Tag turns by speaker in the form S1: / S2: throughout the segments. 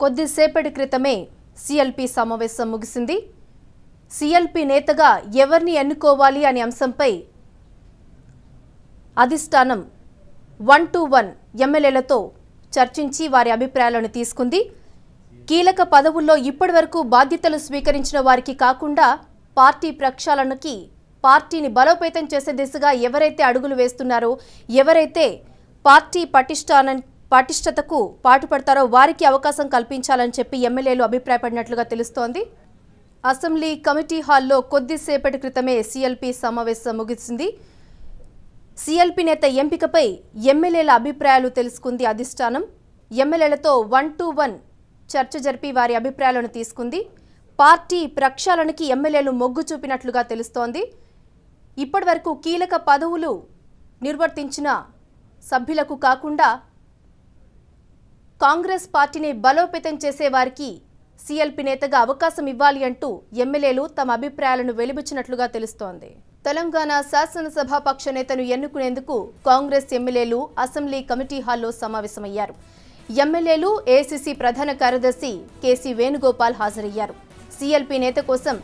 S1: కొద్దిసేపటి క్రితమే సిఎల్పి సమావేశం ముగిసింది. సిఎల్పి నేతగా ఎవరిని ఎన్నుకోవాలి అనే అంశంపై అధిష్టానం 1-to-1 ఎమ్మెల్యేలతో చర్చించి వారి అభిప్రాయాలను తీసుకుంది. కీలక పదవుల్లో ఇప్పటివరకు బాధ్యతలు స్వీకరించిన వారికి కాకుండా పార్టీ ప్రక్షాళనకి పార్టీని బలోపేతం చేసే దిశగా ఎవరైతే అడుగులు వేస్తున్నారో, ఎవరైతే పార్టీ పటిష్టతకు పాటుపడతారో వారికి అవకాశం కల్పించాలని చెప్పి ఎమ్మెల్యేలు అభిప్రాయపడినట్లుగా తెలుస్తోంది. అసెంబ్లీ కమిటీ హాల్లో కొద్దిసేపటి క్రితమే సిఎల్పి సమావేశం ముగిసింది. సిఎల్పి నేత ఎంపికపై ఎమ్మెల్యేల అభిప్రాయాలు తెలుసుకుంది అధిష్టానం. ఎమ్మెల్యేలతో 1-to-1 చర్చ జరిపి వారి అభిప్రాయాలను తీసుకుంది. పార్టీ ప్రక్షాళనకి ఎమ్మెల్యేలు మొగ్గు చూపినట్లుగా తెలుస్తోంది. ఇప్పటివరకు కీలక పదవులు నిర్వర్తించిన సభ్యులకు కాకుండా కాంగ్రెస్ పార్టీని బలోపేతం చేసే వారికి సిఎల్పి నేతగా అవకాశం ఇవ్వాలి అంటూ ఎమ్మెల్యేలు తమ అభిప్రాయాలను వెలిబుచ్చినట్లుగా తెలుస్తోంది. తెలంగాణ శాసనసభాపక్ష నేతను ఎన్నుకునేందుకు కాంగ్రెస్ ఎమ్మెల్యేలు అసెంబ్లీ కమిటీ హాల్లో సమావేశమయ్యారు. ఎమ్మెల్యేలు ఏఐసీసీ ప్రధాన కార్యదర్శి కేసీ వేణుగోపాల్ హాజరయ్యారు. సిఎల్పి నేత కోసం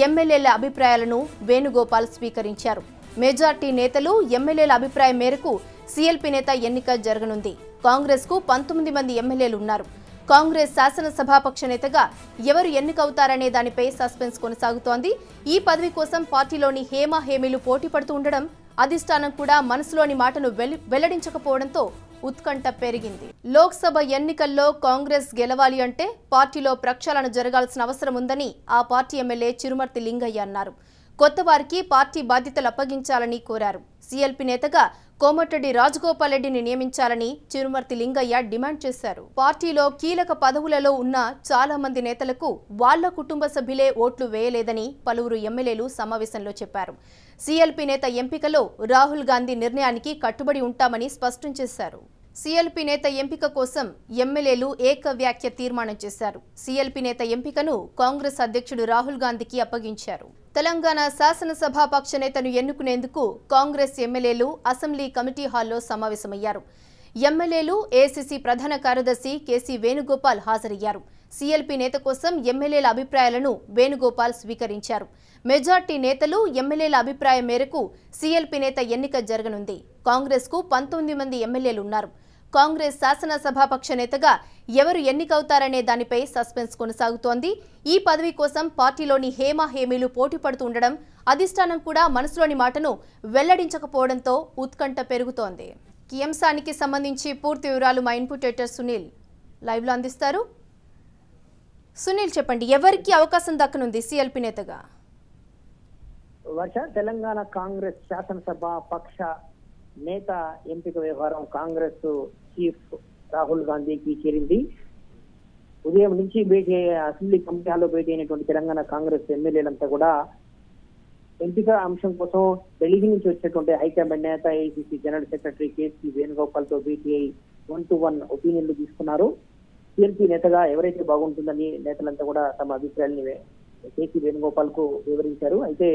S1: ఎమ్మెల్యేల అభిప్రాయాలను వేణుగోపాల్ స్వీకరించారు. మెజార్టీ నేతలు ఎమ్మెల్యేల అభిప్రాయం మేరకు సిఎల్పి నేత ఎన్నిక జరగనుంది. కాంగ్రెస్ కు 19 మంది ఎమ్మెల్యేలు ఉన్నారు. కాంగ్రెస్ శాసనసభాపక్ష నేతగా ఎవరు ఎన్నికవుతారనే దానిపై సస్పెన్స్ కొనసాగుతోంది. ఈ పదవి కోసం పార్టీలోని హేమీలు పోటీ పడుతూ ఉండడం, అధిష్టానం కూడా మనసులోని మాటను వెల్లడించకపోవడంతో ఉత్కంఠ పెరిగింది. లోక్సభ ఎన్నికల్లో కాంగ్రెస్ గెలవాలి అంటే పార్టీలో ప్రక్షాళన జరగాల్సిన అవసరం ఉందని ఆ పార్టీ ఎమ్మెల్యే చిరుమర్తి లింగయ్య అన్నారు. కొత్త వారికి పార్టీ బాధ్యతలు అప్పగించాలని కోరారు. సిఎల్పి నేతగా కోమటిరెడ్డి రాజగోపాల్ రెడ్డిని నియమించాలని చిరుమర్తి లింగయ్య డిమాండ్ చేశారు. పార్టీలో కీలక పదవులలో ఉన్న చాలా మంది నేతలకు వాళ్ల కుటుంబ సభ్యులే ఓట్లు వేయలేదని పలువురు ఎమ్మెల్యేలు సమావేశంలో చెప్పారు. సిఎల్పి నేత ఎంపికలో రాహుల్ గాంధీ నిర్ణయానికి కట్టుబడి ఉంటామని స్పష్టం చేశారు. సిఎల్పి నేత ఎంపిక కోసం ఎమ్మెల్యేలు ఏకవ్యాఖ్య తీర్మానం చేశారు. సిఎల్పి నేత ఎంపికను కాంగ్రెస్ అధ్యక్షుడు రాహుల్ గాంధీకి అప్పగించారు. తెలంగాణ శాసనసభాపక్ష నేతను ఎన్నుకునేందుకు కాంగ్రెస్ ఎమ్మెల్యేలు అసెంబ్లీ కమిటీ హాల్లో సమావేశమయ్యారు. ఎమ్మెల్యేలు ఏఐసీసీ ప్రధాన కార్యదర్శి కేసీ వేణుగోపాల్ హాజరయ్యారు. సిఎల్పి నేత కోసం ఎమ్మెల్యేల అభిప్రాయాలను వేణుగోపాల్ స్వీకరించారు. మెజార్టీ నేతలు ఎమ్మెల్యేల అభిప్రాయం మేరకు సిఎల్పి నేత ఎన్నిక జరగనుంది. కాంగ్రెస్ కు 19 మంది ఎమ్మెల్యేలు ఉన్నారు. కాంగ్రెస్ శాసనసభాపక్ష నేతగా ఎవరు ఎన్నికవుతారనే దానిపై సస్పెన్స్ కొనసాగుతోంది. ఈ పదవి కోసం పార్టీలోని హేమీలు పోటీ పడుతూ ఉండడం, అధిష్టానం కూడా మనసులోని మాటను వెల్లడించకపోవడంతో ఉత్కంఠ పెరుగుతోంది. ఈ అంశానికి సంబంధించి పూర్తి వివరాలు మా ఇన్పుట్ ఎడిటర్ సునీల్ లైవ్ లో అందిస్తారు. సునీల్, చెప్పండి, ఎవరికి అవకాశం దక్కనుంది సిఎల్పి నేతగా?
S2: వర్ష, తెలంగాణ కాంగ్రెస్ శాసనసభ పక్ష నేత ఎంపిక వ్యవహారం కాంగ్రెస్ చీఫ్ రాహుల్ గాంధీకి చేరింది. ఉదయం నుంచి అసెంబ్లీ కమిటీ హాల్లో భేటీ అయినటువంటి తెలంగాణ కాంగ్రెస్ ఎమ్మెల్యేలంతా కూడా ఎంపిక అంశం కోసం ఢిల్లీ నుంచి వచ్చినటువంటి హైకమాండ్ నేత AICC general secretary KC Venugopal తో భేటీ అయి 1-to-1 ఒపీనియన్లు తీసుకున్నారు. సిఎల్పి నేతగా ఎవరైతే బాగుంటుందని నేతలంతా కూడా తమ అభిప్రాయాన్ని కేసీ వేణుగోపాల్ కు వివరించారు. అయితే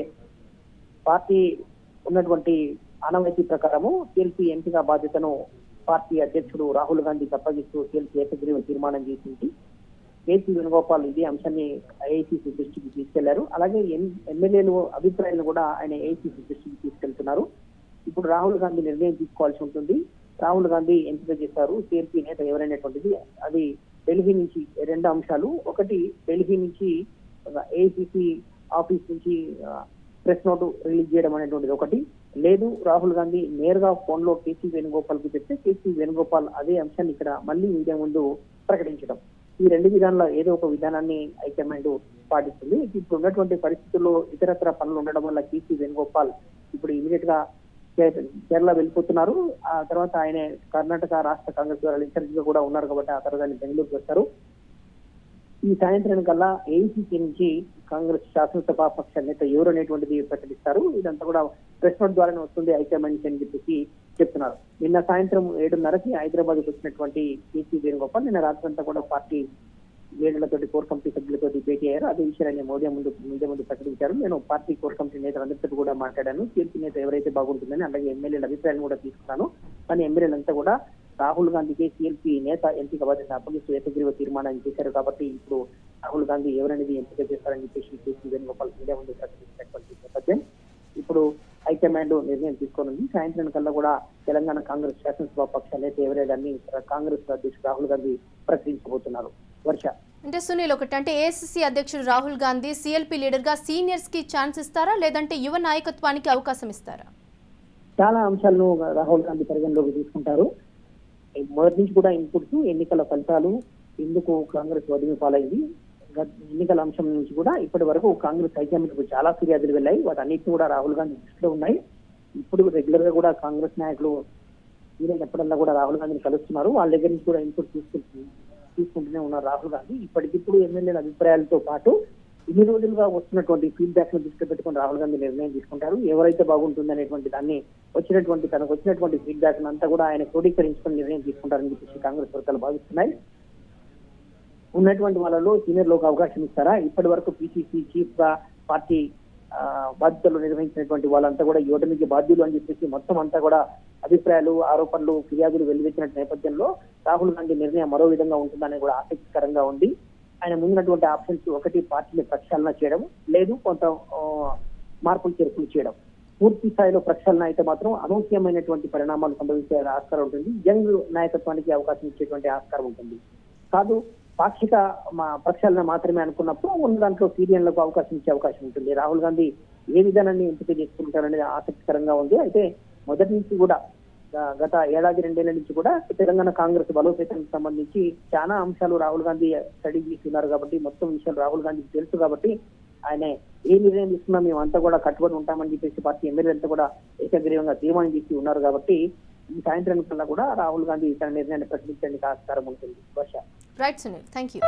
S2: పార్టీ ఉన్నటువంటి ఆనవాయితీ ప్రకారము సిఎల్పి ఎంపిక బాధ్యతను పార్టీ అధ్యక్షుడు రాహుల్ గాంధీకి అప్పగిస్తూ సిఎల్పి ఏకగ్రీవ తీర్మానం చేసింది. కేసీ వేణుగోపాల్ ఇదే అంశాన్ని ఏఐసీసీ దృష్టికి తీసుకెళ్లారు. అలాగే ఎమ్మెల్యేలు అభిప్రాయాలను కూడా ఆయన ఏఐసీసీ దృష్టికి తీసుకెళ్తున్నారు. ఇప్పుడు రాహుల్ గాంధీ నిర్ణయం తీసుకోవాల్సి ఉంటుంది. రాహుల్ గాంధీ ఎంపిక చేశారు సిఎల్పి నేత ఎవరైనటువంటిది. అది ఢిల్లీ నుంచి 2 అంశాలు. ఒకటి, ఢిల్లీ నుంచి ఏఐసీసీ ఆఫీస్ నుంచి ప్రెస్ నోటు రిలీజ్ చేయడం అనేటువంటిది ఒకటి. లేదు, రాహుల్ గాంధీ నేరుగా ఫోన్ లో కేసీ వేణుగోపాల్ కు చెప్తే కేసీ వేణుగోపాల్ అదే అంశాన్ని ఇక్కడ మళ్ళీ మీడియా ముందు ప్రకటించడం. ఈ 2 విధానాల్లో ఏదో ఒక విధానాన్ని హైకమాండ్ పాటిస్తుంది. ఇప్పుడు ఉన్నటువంటి పరిస్థితుల్లో ఇతరత్ర పనులు ఉండడం వల్ల కేసీ వేణుగోపాల్ ఇప్పుడు ఇమీడియట్ గా కేరళ వెళ్ళిపోతున్నారు. ఆ తర్వాత ఆయన కర్ణాటక రాష్ట్ర కాంగ్రెస్ ఇన్ఛార్జ్ గా కూడా ఉన్నారు కాబట్టి ఆ తర్వాత ఆయన బెంగళూరుకు వస్తారు. ఈ సాయంత్రం కల్లా ఏఐసీసీ నుంచి కాంగ్రెస్ శాసనసభాపక్ష నేత ఎవరు అనేటువంటిది ప్రకటిస్తారు. ఇదంతా కూడా ప్రెస్ నోట్ ద్వారానే వస్తుంది హైకమాండ్ అని చెప్పేసి చెప్తున్నారు. నిన్న సాయంత్రం 7:30కి హైదరాబాద్ కు వచ్చినటువంటి కేసీ వేణుగోపాల్ నిన్న రాత్రంతా కూడా పార్టీ లీడర్లతోటి కోర్ కమిటీ సభ్యులతోటి భేటీ అయ్యారు. అదే విషయాన్ని మీడియా ముందు ప్రకటించారు. నేను పార్టీ కోర్ కమిటీ నేతలందరితో కూడా మాట్లాడాను. సిఎల్పి నేత ఎవరైతే బాగుంటుందని, అలాగే ఎమ్మెల్యేల అభిప్రాయాన్ని కూడా తీసుకున్నాను. కానీ ఎమ్మెల్యేలంతా కూడా రాహుల్ గాంధీకి సిఎల్పి నేత ఎంపిక బాధ్యత అప్పగిస్తూ ఏకగ్రీవ తీర్మానాన్ని చేశారు. కాబట్టి ఇప్పుడు రాహుల్ గాంధీ ఎవరనేది ఎంపిక చేస్తారని చెప్పేసి కేసీ వేణుగోపాల్ మీడియా ముందు ప్రకటించినటువంటి నేపథ్యం ఇప్పుడు హైకమాండ్ నిర్ణయం తీసుకోనుంది. సాయంత్రం కల్లా కూడా తెలంగాణ కాంగ్రెస్ శాసనసభ పక్ష నేత ఎవరేదని కాంగ్రెస్ అధ్యక్షుడు రాహుల్ గాంధీ ప్రకటించబోతున్నారు. వర్ష
S1: అంటే సునీల్, ఒకటి అంటే ఏఐసీసీ అధ్యక్షుడు రాహుల్ గాంధీ సిఎల్పి లీడర్ గా సీనియర్స్ కి ఛాన్స్ ఇస్తారా, లేదంటే యువ నాయకత్వానికి అవకాశం ఇస్తారా?
S2: చాలా అంశాలను రాహుల్ గాంధీ పరిగణలోకి తీసుకుంటారు. మొదటి నుంచి కూడా ఇన్పుట్స్, ఎన్నికల ఫలితాలు, ఎందుకు కాంగ్రెస్ వదిలి పాలైంది, ఎన్నికల అంశం నుంచి కూడా ఇప్పటి వరకు కాంగ్రెస్ హైకమాండ్కు చాలా ఫిర్యాదులు వెళ్ళాయి. వాటన్నిటిని కూడా రాహుల్ గాంధీ దృష్టిలో ఉన్నాయి. ఇప్పుడు రెగ్యులర్ గా కూడా కాంగ్రెస్ నాయకులు ఎప్పుడల్లా కూడా రాహుల్ గాంధీని కలుస్తున్నారు. వాళ్ళ దగ్గర నుంచి కూడా ఇన్పుట్ తీసుకుంటూనే ఉన్నారు రాహుల్ గాంధీ. ఇప్పటికిప్పుడు ఎమ్మెల్యేల అభిప్రాయాలతో పాటు ఇన్ని రోజులుగా వస్తున్నటువంటి ఫీడ్బ్యాక్ ను దృష్టి పెట్టుకుని రాహుల్ గాంధీ నిర్ణయం తీసుకుంటారు. ఎవరైతే బాగుంటుంది అనేటువంటి దాన్ని తనకు వచ్చినటువంటి ఫీడ్బ్యాక్ అంతా కూడా ఆయన క్రోడీకరించుకుని నిర్ణయం తీసుకుంటారని చెప్పేసి కాంగ్రెస్ వర్గాలు భావిస్తున్నాయి. ఉన్నటువంటి వాళ్ళలో సీనియర్లకు అవకాశం ఇస్తారా? ఇప్పటి వరకు పిసిసి చీఫ్ గా పార్టీ బాధ్యతలు నిర్వహించినటువంటి వాళ్ళంతా కూడా యువతనికి బాధ్యులు అని చెప్పేసి మొత్తం అంతా కూడా అభిప్రాయాలు, ఆరోపణలు, ఫిర్యాదులు వెల్లువెత్తిన నేపథ్యంలో రాహుల్ గాంధీ నిర్ణయం మరో విధంగా ఉంటుందని కూడా ఆసక్తికరంగా ఉంది. ఆయన ముందున్నటువంటి ఆప్షన్స్ ఒకటి పార్టీని ప్రక్షాళన చేయడం, లేదు కొంత మార్పులు చేర్పులు చేయడం. పూర్తి స్థాయిలో ప్రక్షాళన అయితే మాత్రం అనూహ్యమైనటువంటి పరిణామాలు సంభవించే ఆస్కారం ఉంటుంది. యంగ్ నాయకత్వానికి అవకాశం ఇచ్చేటువంటి ఆస్కారం ఉంటుంది. కాదు పాక్షిక ప్రక్షాళన మాత్రమే అనుకున్నప్పుడు ఉన్న దాంట్లో సీనియర్లకు అవకాశం ఇచ్చే అవకాశం ఉంటుంది. రాహుల్ గాంధీ ఏ విధానాన్ని ఎంపిక చేసుకుంటారనేది ఆసక్తికరంగా ఉంది. అయితే మొదటి నుంచి కూడా గత ఏడాది రెండేళ్ల నుంచి కూడా తెలంగాణ కాంగ్రెస్ బలోపేతానికి సంబంధించి చాలా అంశాలు రాహుల్ గాంధీ స్టడీ చేస్తున్నారు కాబట్టి మొత్తం విషయాలు రాహుల్ గాంధీకి తెలుసు కాబట్టి ఆయన ఏ నిర్ణయం తీసుకున్నా మేమంతా కూడా కట్టుబడి ఉంటామని చెప్పేసి పార్టీ ఎమ్మెల్యేలంతా కూడా ఏకగ్రీవంగా తీర్మానం చేసి ఉన్నారు. కాబట్టి ఈ సాయంత్రం కల్లా కూడా రాహుల్ గాంధీ తన నిర్ణయాన్ని ప్రకటించడానికి ఆస్కారం ఉంటుంది. Varsha.
S1: Right Sunil, thank you.